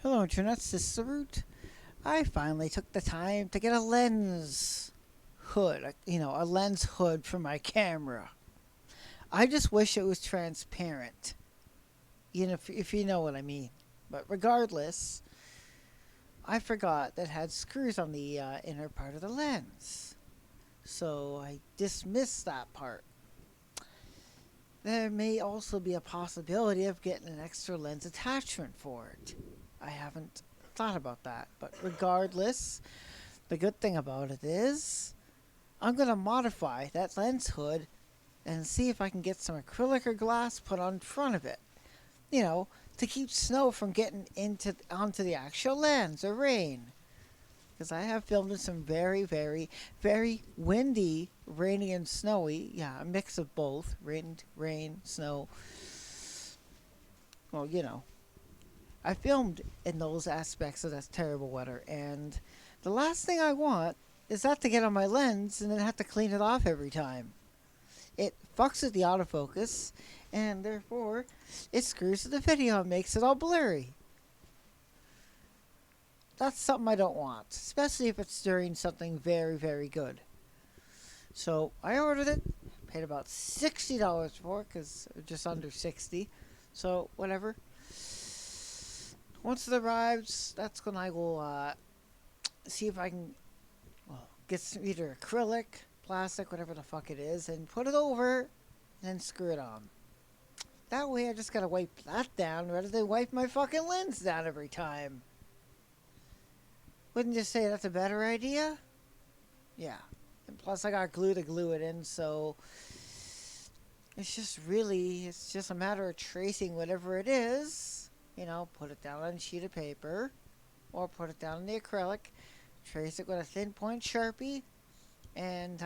Hello, Internet. This is the Root. I finally took the time to get a lens hood, a lens hood for my camera. I just wish it was transparent, if you know what I mean. But regardless, I forgot that it had screws on the inner part of the lens. So I dismissed that part. There may also be a possibility of getting an extra lens attachment for it. I haven't thought about that, but regardless, the good thing about it is I'm going to modify that lens hood and see if I can get some acrylic or glass put on front of it. You know, to keep snow from getting onto the actual lens or rain. Because I have filmed in some very, very, very windy, rainy, and snowy. Yeah, a mix of both wind, rain, snow. Well, I filmed in those aspects of that terrible weather, and the last thing I want is that to get on my lens and then have to clean it off every time. It fucks with the autofocus, and therefore it screws with the video and makes it all blurry. That's something I don't want, especially if it's during something very, very good. So I ordered it, paid about $60 for it, because just under 60. So whatever. Once it arrives, that's when I will see if I can get some either acrylic, plastic, whatever the fuck it is, and put it over, and then screw it on. That way I just gotta wipe that down rather than wipe my fucking lens down every time. Wouldn't you say that's a better idea? Yeah. And plus I got glue to glue it in, so it's just a matter of tracing whatever it is. Put it down on a sheet of paper or put it down on the acrylic, trace it with a thin point Sharpie, and,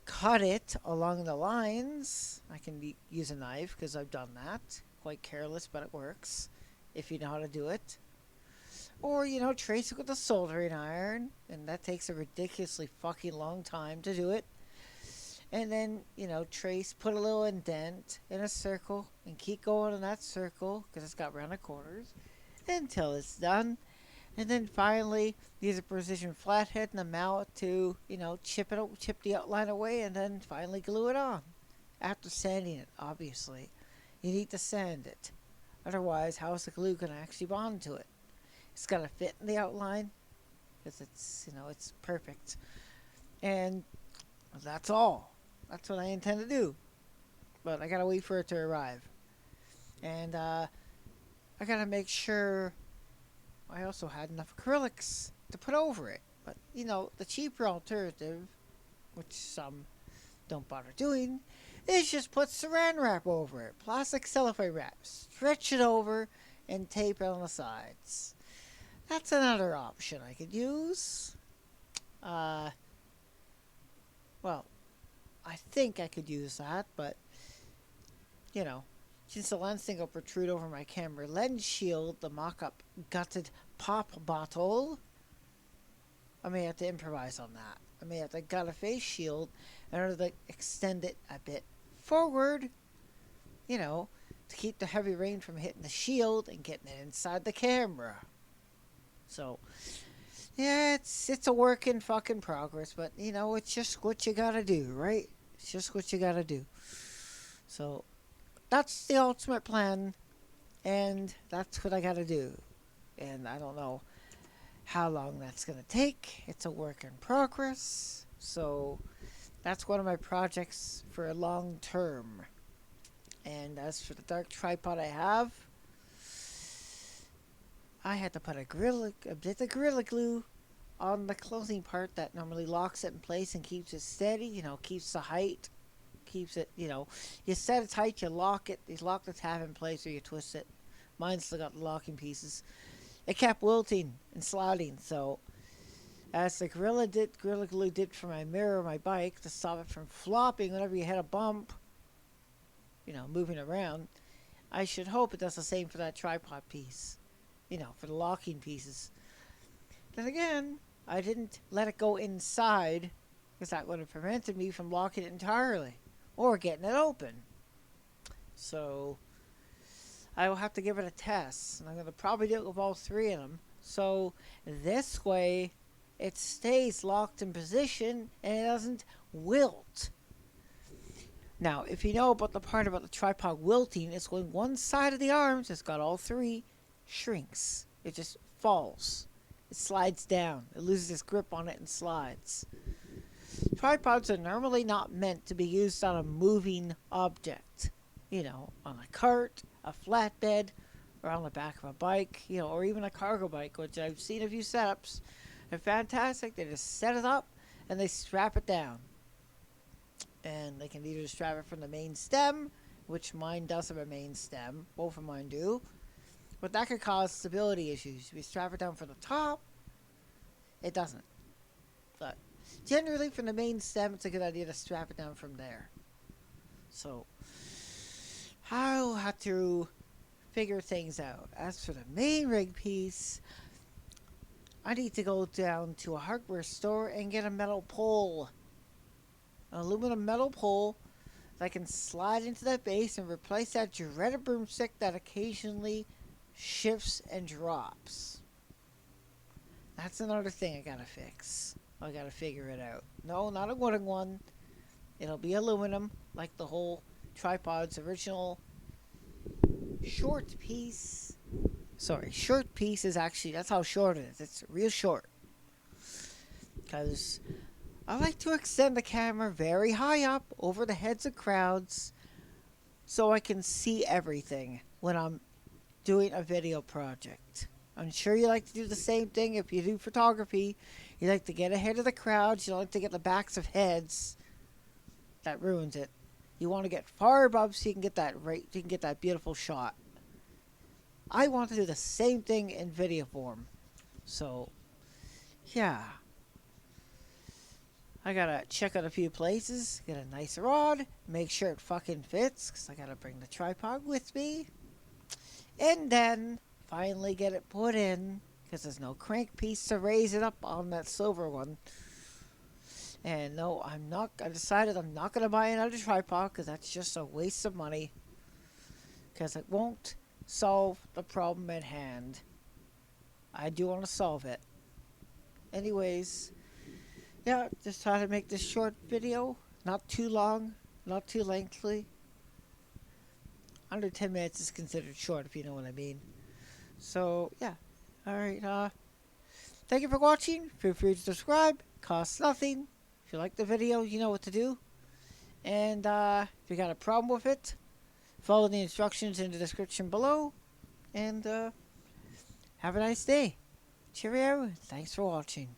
cut it along the lines. I can use a knife because I've done that. Quite careless, but it works if you know how to do it. Or, trace it with a soldering iron, and that takes a ridiculously fucking long time to do it. And then, put a little indent in a circle and keep going in that circle because it's got rounded corners until it's done. And then finally, use a precision flathead and a mallet to, chip the outline away and then finally glue it on. After sanding it, obviously. You need to sand it. Otherwise, how is the glue going to actually bond to it? It's got to fit in the outline because it's perfect. And that's all. That's what I intend to do. But I got to wait for it to arrive. And I got to make sure I also had enough acrylics to put over it. But, the cheaper alternative, which some don't bother doing, is just put saran wrap over it. Plastic cellophane wrap. Stretch it over and tape it on the sides. That's another option I could use. Well, I think I could use that, but, since the lens thing will protrude over my camera lens shield, the mock-up gutted pop bottle, I may have to improvise on that. I may have to gut a face shield in order to extend it a bit forward, to keep the heavy rain from hitting the shield and getting it inside the camera. So, yeah, it's a work in fucking progress, but, it's just what you gotta do, right? It's just what you gotta do. So, that's the ultimate plan, and that's what I gotta do. And I don't know how long that's gonna take. It's a work in progress. So, that's one of my projects for a long term. And as for the dark tripod I have, I had to put a bit of Gorilla Glue on the closing part that normally locks it in place and keeps it steady, keeps the height, keeps it, you set it tight, you lock the tab in place or you twist it. Mine's still got the locking pieces. It kept wilting and sliding, so as the Gorilla Glue did for my mirror of my bike to stop it from flopping whenever you hit a bump, moving around, I should hope it does the same for that tripod piece. For the locking pieces. Then again, I didn't let it go inside because that would have prevented me from locking it entirely or getting it open. So I will have to give it a test, and I'm going to probably do it with all three of them. So this way, it stays locked in position and it doesn't wilt. Now, if you know about the part about the tripod wilting, it's when one side of the arms, it's got all three, shrinks. It just falls. It slides down. It loses its grip on it and slides. Tripods are normally not meant to be used on a moving object. You know, on a cart, a flatbed, or on the back of a bike, you know, or even a cargo bike, which I've seen a few setups. They're fantastic. They just set it up and they strap it down. And they can either strap it from the main stem, which mine does have a main stem. Both of mine do. But that could cause stability issues. If you strap it down from the top, it doesn't. But generally from the main stem, it's a good idea to strap it down from there. So I'll have to figure things out. As for the main rig piece, I need to go down to a hardware store and get a metal pole. An aluminum metal pole that can slide into that base and replace that dreaded broomstick that occasionally shifts and drops. That's another thing I gotta fix. I gotta figure it out. No, not a wooden one. It'll be aluminum, like the whole tripod's original short piece. Sorry, short piece is actually, that's how short it is. It's real short. Because I like to extend the camera very high up over the heads of crowds so I can see everything when I'm doing a video project. I'm sure you like to do the same thing if you do photography. You like to get ahead of the crowds. You don't like to get the backs of heads. That ruins it. You want to get far above so you can get that beautiful shot. I want to do the same thing in video form. So, yeah. I gotta check out a few places, get a nice rod, make sure it fucking fits, because I gotta bring the tripod with me. And then, finally get it put in, because there's no crank piece to raise it up on that silver one. And no, I decided I'm not gonna buy another tripod, because that's just a waste of money. Because it won't solve the problem at hand. I do want to solve it. Anyways, yeah, just try to make this short video. Not too long, not too lengthy. Under 10 minutes is considered short, if you know what I mean. So, yeah. Alright, thank you for watching. Feel free to subscribe. Costs nothing. If you like the video, you know what to do. And, if you got a problem with it, follow the instructions in the description below. And, have a nice day. Cheerio. Thanks for watching.